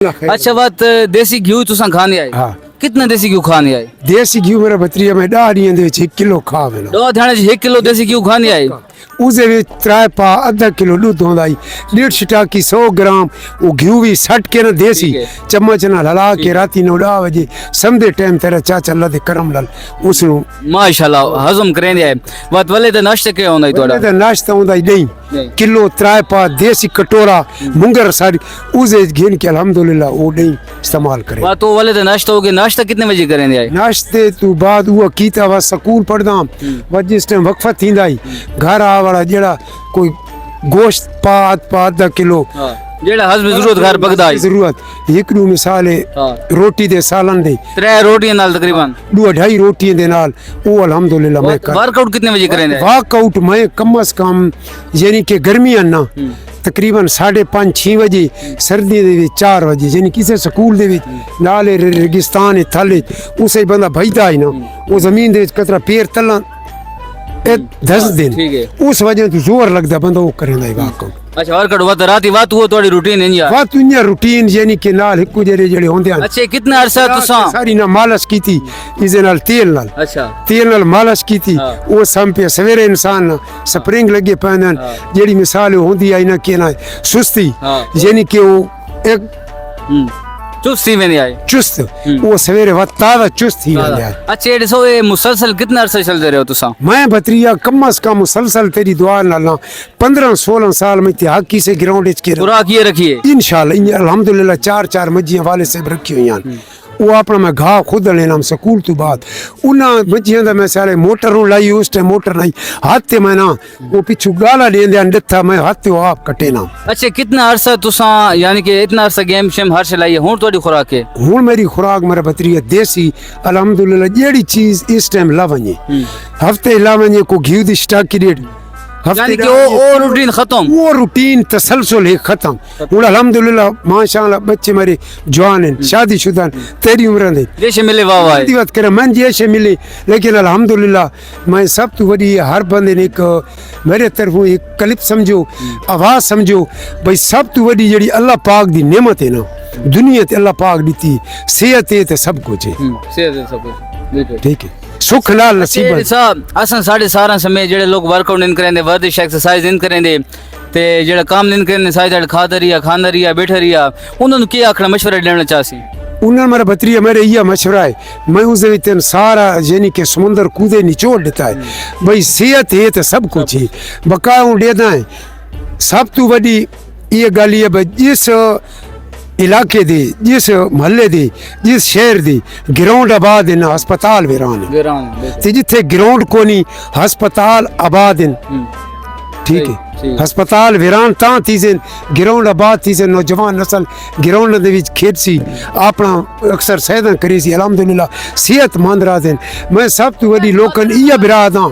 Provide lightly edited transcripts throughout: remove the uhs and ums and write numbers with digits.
अच्छा बात देसी घी तुसा खाने आए। हाँ। कितना देसी घी खाने आए? देसी घी मेरा भतरीजा में 10 ॾींहं दे विच 1 किलो खा वेंदो। 2 ध्यान 1 किलो देसी घी खाने आए। उसदे विच 3 पा आधा किलो दूध होंदा ही 1.5 स्टाकी 100 ग्राम वो घी भी सट के ना देसी चम्मच ना हला के राती 9 बजे समझे टाइम तेरा चाचा अल्लाह दे करम लाल उसनु माशाल्लाह हजम करेंदे आए। बात वाले ते नाश्ते के होंदा तोड़ा? ते नाश्ता होंदा ही नहीं किलो 3 पा देसी कटोरा मुंगर सारी उसे घेन के अल्हम्दुलिल्लाह वो नहीं इस्तेमाल करे। बात तो वाले ते नाश्ता हो गया। नाश्ता कितने बजे करेंदे आए? नाश्ते तू बाद वो कीता वा स्कूल पढ़दा वा जिस टाइम वक्फा थींदा ही घर आ वाला जेड़ा कोई गोश्त पा आधा किलो जेड़ा हस्ब जरूरत घर पकदा है जरूरत एक नु मिसाल है रोटी दे सालन दे 3 रोटियां नाल तकरीबन 2.5 रोटियां दे नाल वो अल्हम्दुलिल्लाह मैं कर वर्कआउट कितने बजे करेंदे? वर्कआउट मैं कम से कम यानी कि गर्मियां ना तकरीबन 5:30-6 बजे सर्दी दे 4 बजे यानी किसी स्कूल दे विच नाले रेगिस्तान थले उसे बंदा भजदा है ना वो जमीन दे कतरा पैर तला 10 दिन उस वजह तो जोर लगदा बंदा वो करेंदा है वर्कआउट। अच्छा वर्कआउट वत राती बात हुआ थोड़ी रूटीन है यार बात दुनिया रूटीन यानी कि नाल एक जेड़े होंदे हैं। अच्छा कितना अरसा तुसा सारी ना मालिश कीती इसे नाल तेल नाल अच्छा तेल नाल मालिश कीती वो सम पे सवेरे इंसान स्प्रिंग लगे पैंदन जेड़ी मिसाल होंदी है ना कि ना सुस्ती यानी कि वो एक चुस्ती में नहीं आए चुस्त वो सवेरे वक्त ताजा चुस्त ही रह जाए। अच्छा ये सो ये मुसलसल कितना अरसा चलते रहे हो तुसा? मैं भतरिया कम से कम मुसलसल तेरी दुआ नाल 15-16 साल में हाकी से ग्राउंड इच के खुराक ये रखिए इंशाल्लाह अल्हम्दुलिल्लाह 4 मज्जियां वाले से रखी हुई हैं वो अपना मैं घा खुद लेना स्कूल तो बाद उन्ना मज्जियां दा मैं सारे मोटर लाई उस टाइम मोटर नहीं हाथ मैं ना वो पिछू गाला लेंदे अंडथा मैं हाथ आप कटे ना। अच्छा कितना अरसा तुसा यानी कि इतना अरसा गेम शेम हर से लाई हुन तोड़ी खुराक है? हुन मेरी खुराक मेरा भतरिया देसी अल्हम्दुलिल्लाह जेड़ी चीज इस टाइम ला वने हफ्ते ला वने को घी दी स्टॉक की रेट यानी कि वो रूटीन खत्म वो रूटीन तसलसल है खत्म हुन अल्हम्दुलिल्लाह माशाअल्लाह बच्चे मेरे जवान हैं शादीशुदा तेरी उम्र दे जैसे मिले वाह वाह बात करे मन जैसे मिले लेकिन अल्हम्दुलिल्लाह मैं सब तो बड़ी हर बंदे ने एक मेरे तरफों एक क्लिप समझो आवाज समझो भाई सब तो बड़ी जेड़ी अल्लाह पाक दी नेमत है ना दुनिया ते अल्लाह पाक दी सेहत है ते सब कुछ है सेहत है सब कुछ बिल्कुल ठीक है सुख नाल नसीब साहब असन साढ़े 12 समय जेड़े लोग वर्कआउट नहीं करेंदे वर्जिश एक्सरसाइज नहीं करेंदे ते जेड़ा काम नहीं करेंदे साइड खाता रिया बैठा रिया उन्होंने क्या आखना मशवरा देना चाहसी? उन्होंने मेरा भतरिया मेरे यह मशवरा है मैं उस सारा यानी कि समुंदर कूदे निचोड़ देता है भाई सेहत है तो सब कुछ है बकाया देना है सब तो बड़ी ये गल है भाई जिस इलाके दे जिस महल्ले दे जिस शहर दे ग्राउंड आबाद है ना हस्पताल वीरान है जिथे ग्राउंड को नहीं हस्पताल आबाद है ठीक है हस्पताल वीरान ता थी ग्राउंड आबाद थी नौजवान नस्ल ग्राउंड दे विच खेडसी अपना अक्सर सैदा करी सी अल्हम्दुलिल्लाह सेहतमंद रहा। मैं सब तो बड़ी लोकन इया बिराद हाँ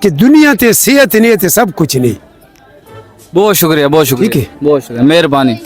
कि दुनिया ते सेहत नहीं ते सब कुछ नहीं। बहुत शुक्रिया बहुत शुक्रिया मेहरबानी।